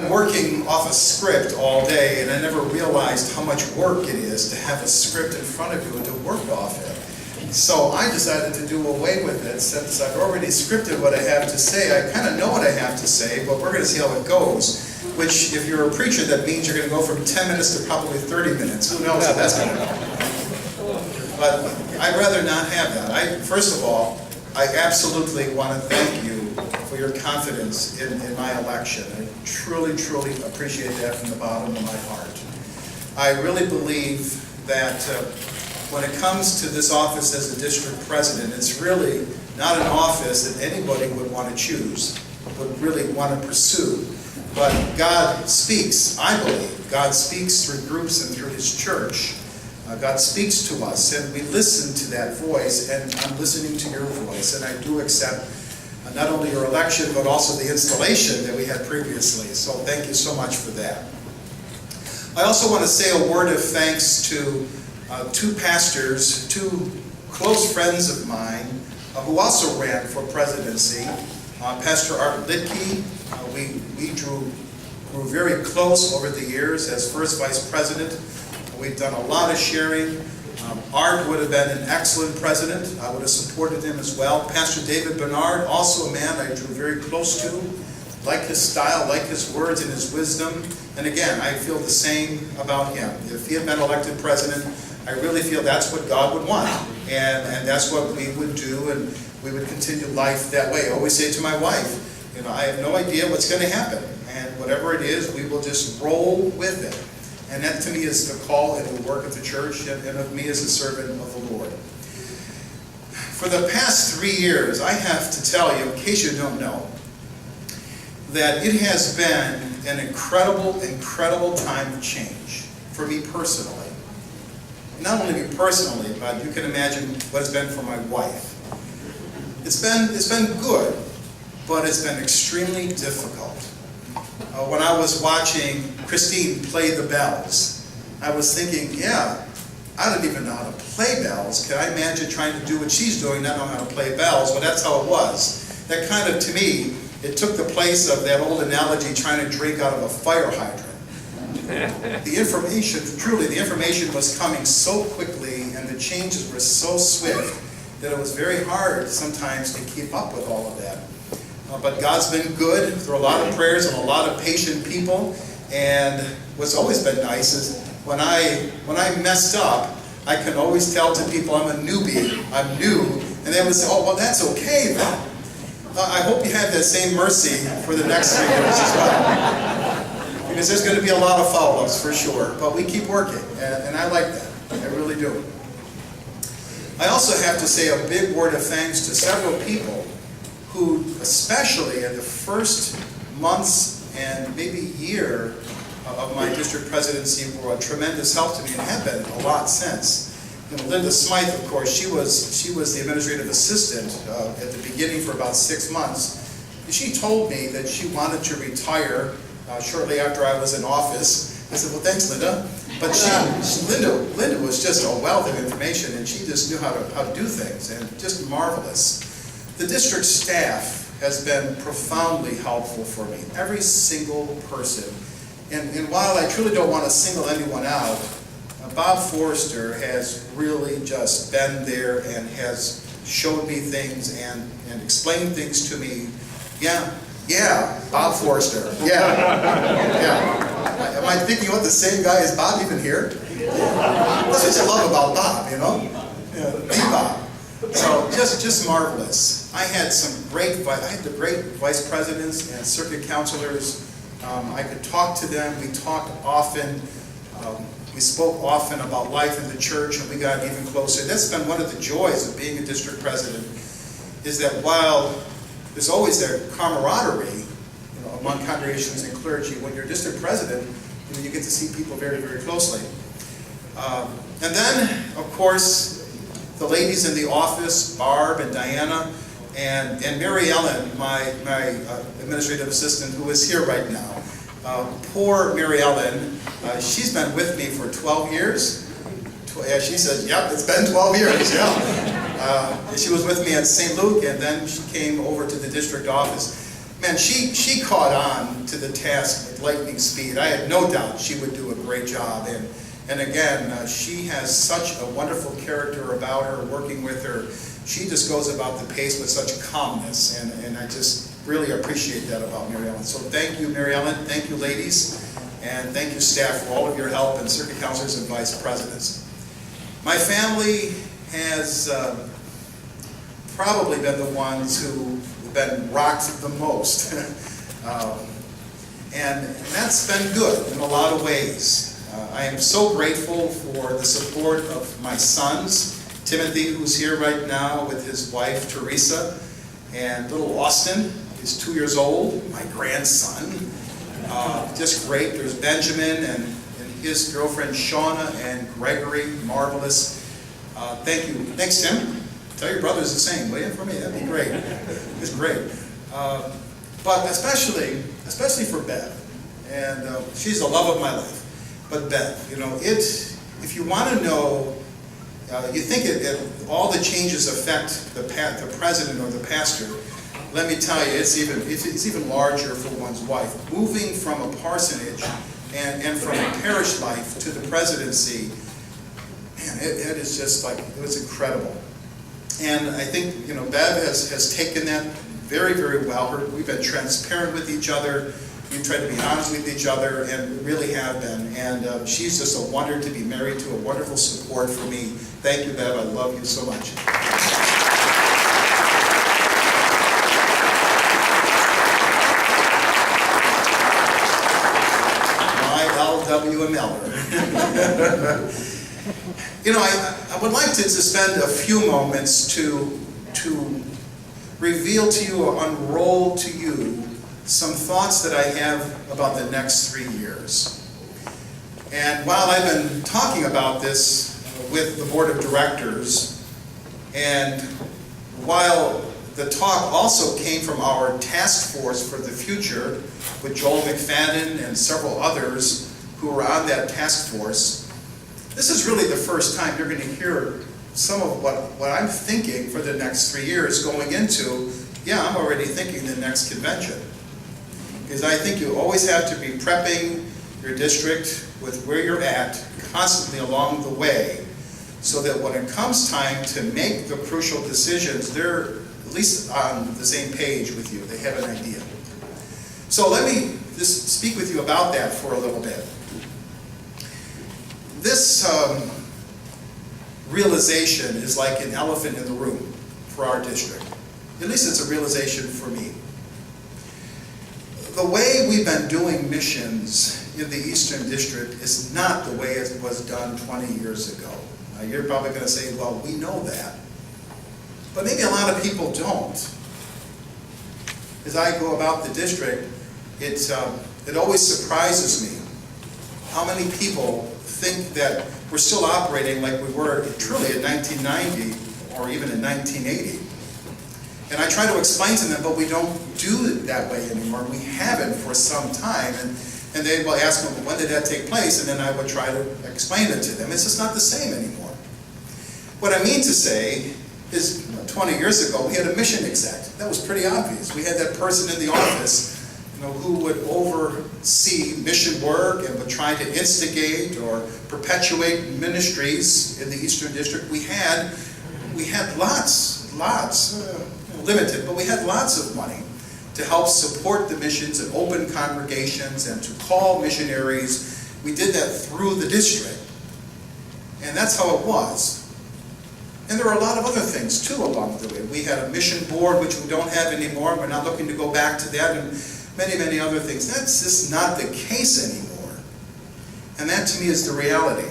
Working off a script all day, and I never realized how much work it is to have a script in front of you and to work off it. So I decided to do away with it, since I've already scripted what I have to say. I kind of know what I have to say, but we're going to see how it goes. Which, if you're a preacher, that means you're going to go from 10 minutes to probably 30 minutes. Who knows how that's going to go. But I'd rather not have that. First of all, I absolutely want to thank you for your confidence in my election. I truly, truly appreciate that from the bottom of my heart. I really believe that when it comes to this office as a district president, it's really not an office that anybody would want to choose, would really want to pursue. But God speaks, I believe. God speaks through groups and through His church. God speaks to us, and we listen to that voice, and I'm listening to your voice, and I do accept not only your election, but also the installation that we had previously. So thank you so much for that. I also want to say a word of thanks to two pastors, two close friends of mine, who also ran for presidency. Pastor Art Lidke, we grew very close over the years as first vice president. We've done a lot of sharing. Art would have been an excellent president. I would have supported him as well. Pastor David Bernard, also a man I drew very close to. Like his style, like his words and his wisdom. And again, I feel the same about him. If he had been elected president, I really feel that's what God would want. And that's what we would do, and we would continue life that way. I always say to my wife, I have no idea what's going to happen. And whatever it is, we will just roll with it. And that to me is the call and the work of the church and of me as a servant of the Lord. For the past 3 years, I have to tell you, in case you don't know, that it has been an incredible, incredible time of change for me personally. Not only me personally, but you can imagine what it's been for my wife. It's been good, but it's been extremely difficult. When I was watching Christine play the bells, I was thinking, yeah, I don't even know how to play bells. Can I imagine trying to do what she's doing, not knowing how to play bells? Well, that's how it was. That kind of, to me, it took the place of that old analogy trying to drink out of a fire hydrant. The information was coming so quickly, and the changes were so swift that it was very hard sometimes to keep up with all of that. But God's been good through a lot of prayers and a lot of patient people. And what's always been nice is when I messed up, I can always tell to people I'm a newbie, I'm new, and they would say, oh, well, that's okay then. I hope you have that same mercy for the next 3 years as well. Because there's going to be a lot of follow-ups for sure. But we keep working, and I like that. I really do. I also have to say a big word of thanks to several people who, especially in the first months and maybe year of my district presidency, were a tremendous help to me and have been a lot since. Linda Smythe, of course, she was the administrative assistant at the beginning for about 6 months. She told me that she wanted to retire shortly after I was in office. I said, well, thanks, Linda. But Linda was just a wealth of information, and she just knew how to do things, and just marvelous. The district staff has been profoundly helpful for me, every single person. And while I truly don't want to single anyone out, Bob Forrester has really just been there and has showed me things and explained things to me. Yeah, Bob Forrester, yeah. Am I thinking about the same guy? Is Bob even here? That's what I love about Bob, the Bob. So just marvelous. I had the great vice presidents and circuit counselors. I could talk to them. We talked often. We spoke often about life in the church, and we got even closer. That's been one of the joys of being a district president, is that while there's always that camaraderie, among congregations and clergy, when you're district president, you get to see people very, very closely. And then, of course, the ladies in the office, Barb and Diana, and Mary Ellen, my administrative assistant, who is here right now. Poor Mary Ellen, she's been with me for 12 years. She said, yep, it's been 12 years, yeah. She was with me at St. Luke, and then she came over to the district office. man, she caught on to the task with lightning speed. I had no doubt she would do a great job. And again, she has such a wonderful character about her, working with her. She just goes about the pace with such calmness, and I just really appreciate that about Mary Ellen. So thank you, Mary Ellen. Thank you, ladies. And thank you, staff, for all of your help, and circuit councilors and vice presidents. My family has probably been the ones who've been rocked the most. And that's been good in a lot of ways. I am so grateful for the support of my sons, Timothy, who's here right now with his wife, Teresa, and little Austin, he's 2 years old, my grandson. Just great. There's Benjamin and his girlfriend Shauna and Gregory, marvelous. Thank you. Thanks, Tim. Tell your brothers the same, will you, for me? That'd be great. It's great. But especially for Bev, and she's the love of my life. But Bev, you know, if you want to know, you think all the changes affect the president or the pastor. Let me tell you, it's even larger for one's wife. Moving from a parsonage and from a parish life to the presidency, man, it is just like, it was incredible. And I think, you know, Bev has taken that very, very well. We've been transparent with each other. We've tried to be honest with each other, and really have been. And she's just a wonder to be married to, a wonderful support for me. Thank you, Bev. I love you so much. WML. You know, I would like to spend a few moments to reveal to you or unroll to you some thoughts that I have about the next 3 years. And while I've been talking about this with the board of directors, and while the talk also came from our task force for the future with Joel McFadden and several others who are on that task force, this is really the first time you're going to hear some of what I'm thinking for the next 3 years going into, yeah, I'm already thinking the next convention. Because I think you always have to be prepping your district with where you're at constantly along the way, so that when it comes time to make the crucial decisions, they're at least on the same page with you. They have an idea. So let me just speak with you about that for a little bit. This realization is like an elephant in the room for our district. At least it's a realization for me. The way we've been doing missions in the Eastern District is not the way it was done 20 years ago. Now, you're probably going to say, well, we know that. But maybe a lot of people don't. As I go about the district, it always surprises me how many people think that we're still operating like we were truly in 1990 or even in 1980. And I try to explain to them, but we don't do it that way anymore. We haven't for some time. And they will ask me, well, when did that take place? And then I would try to explain it to them. It's just not the same anymore. What I mean to say is 20 years ago, we had a mission exec. That was pretty obvious. We had that person in the office, you know, who would oversee mission work and would try to instigate or perpetuate ministries in the Eastern District. We had lots, limited, but we had lots of money to help support the missions and open congregations and to call missionaries. We did that through the district. And that's how it was. And there are a lot of other things too along the way. We had a mission board, which we don't have anymore. We're not looking to go back to that, and many, many other things. That's just not the case anymore. And that to me is the reality.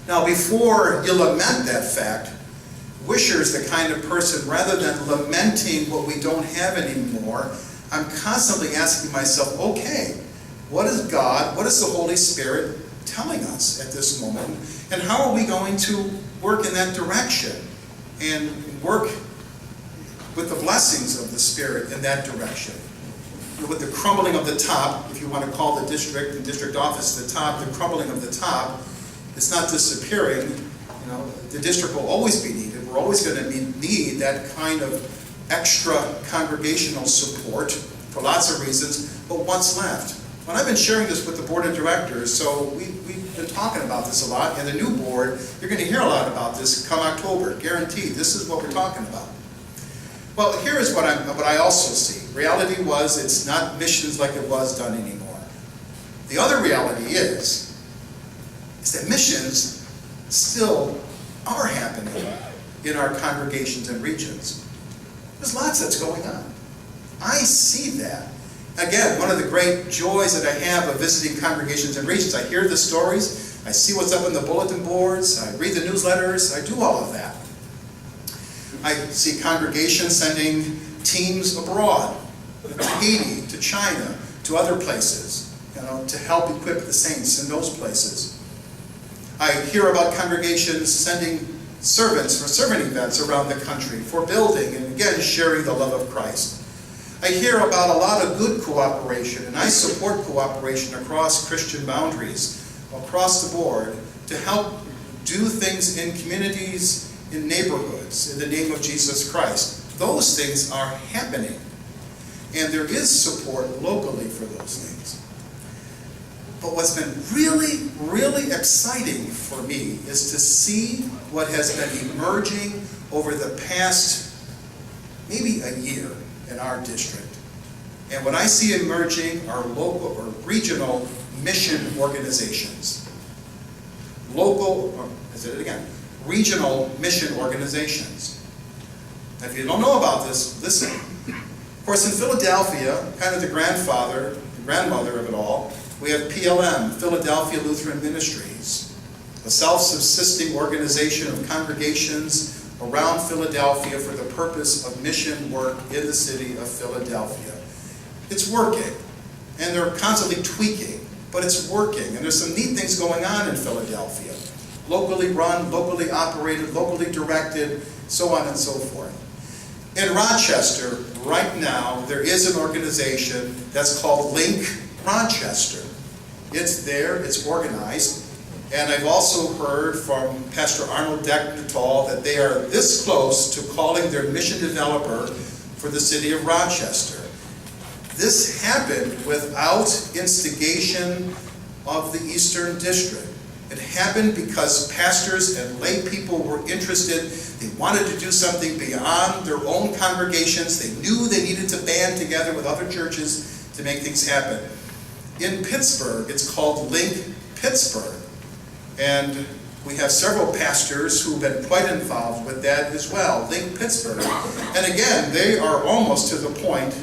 Now, before you lament that fact, Wisher's the kind of person, rather than lamenting what we don't have anymore, I'm constantly asking myself, okay, what is God, what is the Holy Spirit telling us at this moment? And how are we going to work in that direction and work with the blessings of the Spirit in that direction? With the crumbling of the top, if you want to call the district and district office the top, the crumbling of the top, it's not disappearing. You know, the district will always be needed. We're always going to need that kind of extra congregational support for lots of reasons, but what's left? Well, I've been sharing this with the board of directors, so we've been talking about this a lot, and the new board, you're going to hear a lot about this come October, guaranteed. This is what we're talking about. Well, here is what I also see. Reality was, it's not missions like it was done anymore. The other reality is that missions still are happening in our congregations and regions. There's lots that's going on. I see that. Again, one of the great joys that I have of visiting congregations and regions, I hear the stories, I see what's up on the bulletin boards, I read the newsletters, I do all of that. I see congregations sending teams abroad, to Haiti, to China, to other places, to help equip the saints in those places. I hear about congregations sending servants for servant events around the country, for building and again sharing the love of Christ. I hear about a lot of good cooperation, and I support cooperation across Christian boundaries, across the board, to help do things in communities, in neighborhoods, in the name of Jesus Christ. Those things are happening, and there is support locally for those things. But what's been really, really exciting for me is to see what has been emerging over the past maybe a year in our district. And what I see emerging are local or regional mission organizations. Regional mission organizations. Now, if you don't know about this, listen. Of course, in Philadelphia, kind of the grandmother of it all, we have PLM, Philadelphia Lutheran Ministries, a self-subsisting organization of congregations around Philadelphia for the purpose of mission work in the city of Philadelphia. It's working, and they're constantly tweaking, but it's working, and there's some neat things going on in Philadelphia. Locally run, locally operated, locally directed, so on and so forth. In Rochester, right now, there is an organization that's called Link Rochester. It's there, it's organized, and I've also heard from Pastor Arnold Decknatal that they are this close to calling their mission developer for the city of Rochester. This happened without instigation of the Eastern District. It happened because pastors and lay people were interested. They wanted to do something beyond their own congregations. They knew they needed to band together with other churches to make things happen. In Pittsburgh, it's called Link Pittsburgh. And we have several pastors who've been quite involved with that as well, Link Pittsburgh. And again, they are almost to the point,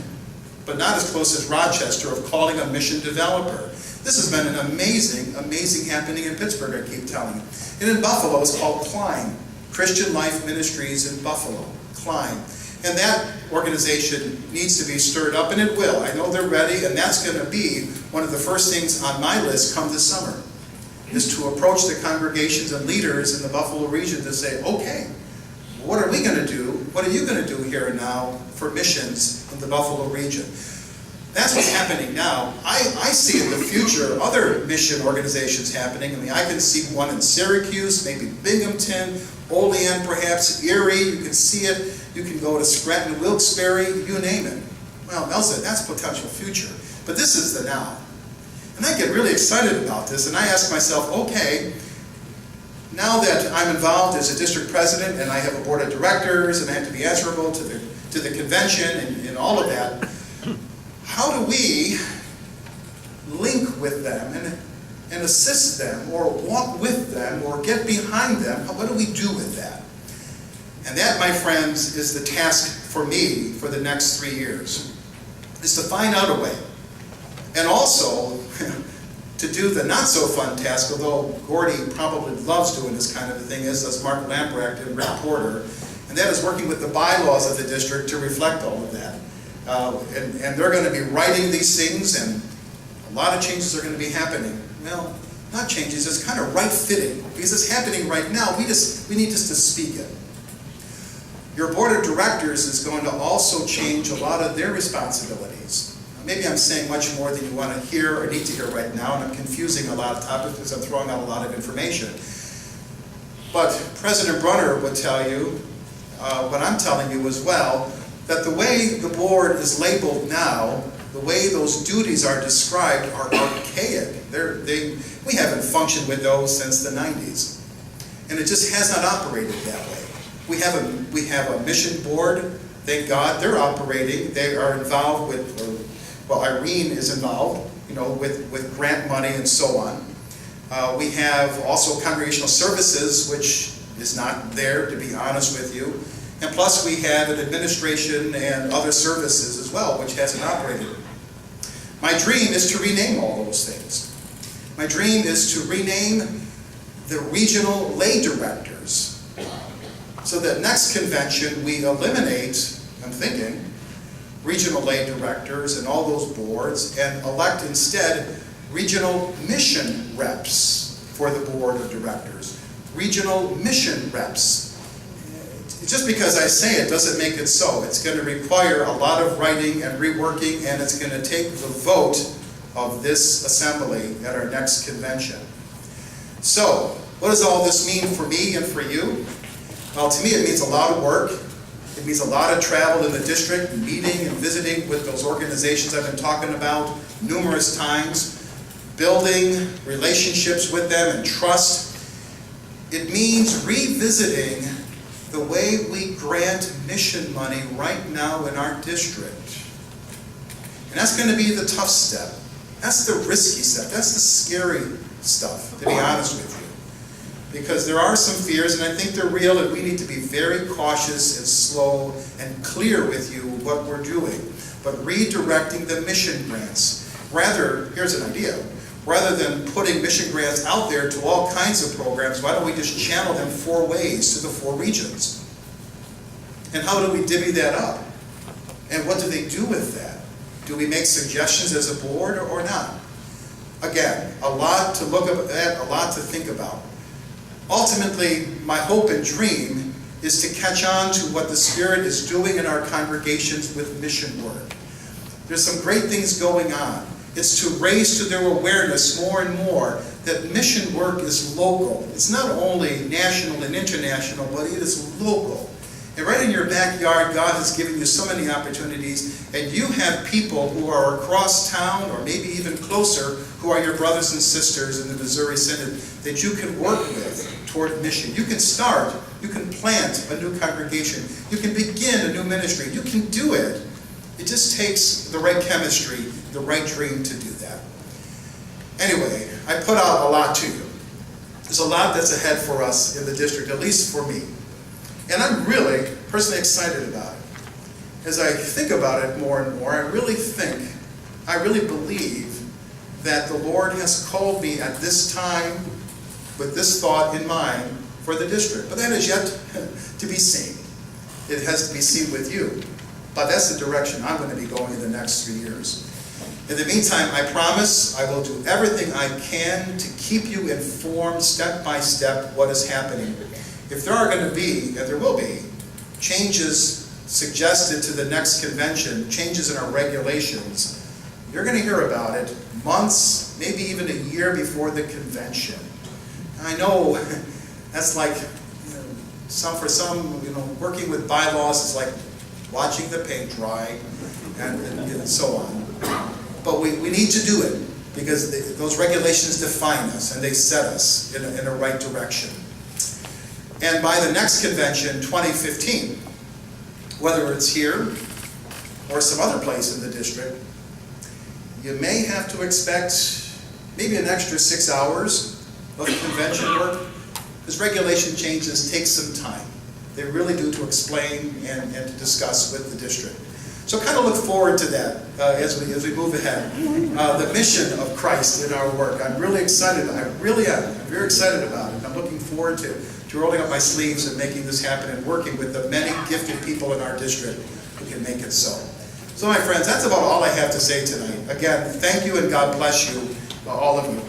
but not as close as Rochester, of calling a mission developer. This has been an amazing, amazing happening in Pittsburgh, I keep telling you. And in Buffalo, it's called Climb, Christian Life Ministries in Buffalo, Climb. And that organization needs to be stirred up, and it will. I know they're ready, and that's going to be one of the first things on my list come this summer, is to approach the congregations and leaders in the Buffalo region to say, okay, what are we going to do? What are you going to do here and now for missions in the Buffalo region? That's what's happening now. I see in the future other mission organizations happening. I mean, I can see one in Syracuse, maybe Binghamton, Olean perhaps, Erie, you can see it. You can go to Scranton, Wilkes-Barre, you name it. Well, Mel said that's potential future. But this is the now. And I get really excited about this, and I ask myself, okay, now that I'm involved as a district president, and I have a board of directors, and I have to be answerable to the convention and all of that, how do we link with them and assist them, or walk with them, or get behind them? What do we do with that? And that, my friends, is the task for me for the next 3 years, is to find out a way. And also, to do the not-so-fun task, although Gordy probably loves doing this kind of a thing, as does Mark Lamprecht and Rick Porter, and that is working with the bylaws of the district to reflect all of that. And they're going to be writing these things, and a lot of changes are going to be happening. Well, not changes, it's kind of right-fitting, because it's happening right now. We need just to speak it. Your board of directors is going to also change a lot of their responsibilities. Maybe I'm saying much more than you want to hear or need to hear right now, and I'm confusing a lot of topics because I'm throwing out a lot of information. But President Brunner would tell you, what I'm telling you as well, that the way the board is labeled now, the way those duties are described are archaic. We haven't functioned with those since the 90s. And it just has not operated that way. We have a mission board. Thank God they're operating. They are involved with, well, Irene is involved, with grant money and so on. We have also congregational services, which is not there, to be honest with you. And plus we have an administration and other services as well, which hasn't operated. My dream is to rename all those things. My dream is to rename the regional lay directors, so that next convention we eliminate, I'm thinking, regional lay directors and all those boards, and elect instead regional mission reps for the board of directors. Regional mission reps. Just because I say it doesn't make it so. It's going to require a lot of writing and reworking, and it's going to take the vote of this assembly at our next convention. So, what does all this mean for me and for you? Well, to me it means a lot of work. It means a lot of travel in the district, meeting and visiting with those organizations I've been talking about numerous times, building relationships with them and trust. It means revisiting the way we grant mission money right now in our district. And that's going to be the tough step. That's the risky step. That's the scary stuff, to be honest with you. Because there are some fears, and I think they're real, and we need to be very cautious and slow and clear with you what we're doing. But redirecting the mission grants. Rather, here's an idea. Rather than putting mission grants out there to all kinds of programs, why don't we just channel them 4 ways to the 4 regions? And how do we divvy that up? And what do they do with that? Do we make suggestions as a board or not? Again, a lot to look at, a lot to think about. Ultimately, my hope and dream is to catch on to what the Spirit is doing in our congregations with mission work. There's some great things going on. It's to raise to their awareness more and more that mission work is local. It's not only national and international, but it is local. And right in your backyard, God has given you so many opportunities, and you have people who are across town, or maybe even closer, who are your brothers and sisters in the Missouri Synod, that you can work with toward mission. You can start, you can plant a new congregation, you can begin a new ministry, you can do it. It just takes the right chemistry, the right dream to do that. Anyway, I put out a lot to you. There's a lot that's ahead for us in the district, at least for me. And I'm really personally excited about it. As I think about it more and more, I really believe that the Lord has called me at this time with this thought in mind for the district. But that is yet to be seen. It has to be seen with you. But that's the direction I'm going to be going in the next 3 years. In the meantime, I promise I will do everything I can to keep you informed step by step what is happening. If there are going to be, and there will be, changes suggested to the next convention, changes in our regulations, you're going to hear about it months, maybe even a year before the convention. I know that's like, for some, working with bylaws is like watching the paint dry and so on. But we need to do it because those regulations define us and they set us in a right direction. And by the next convention, 2015, whether it's here or some other place in the district, you may have to expect maybe an extra 6 hours of convention work, because regulation changes take some time. They really do, to explain and to discuss with the district. So kind of look forward to that as we move ahead. The mission of Christ in our work. I'm really excited. I really am. I'm very excited about it. I'm looking forward to rolling up my sleeves and making this happen and working with the many gifted people in our district who can make it so. So my friends, that's about all I have to say tonight. Again, thank you and God bless you, all of you.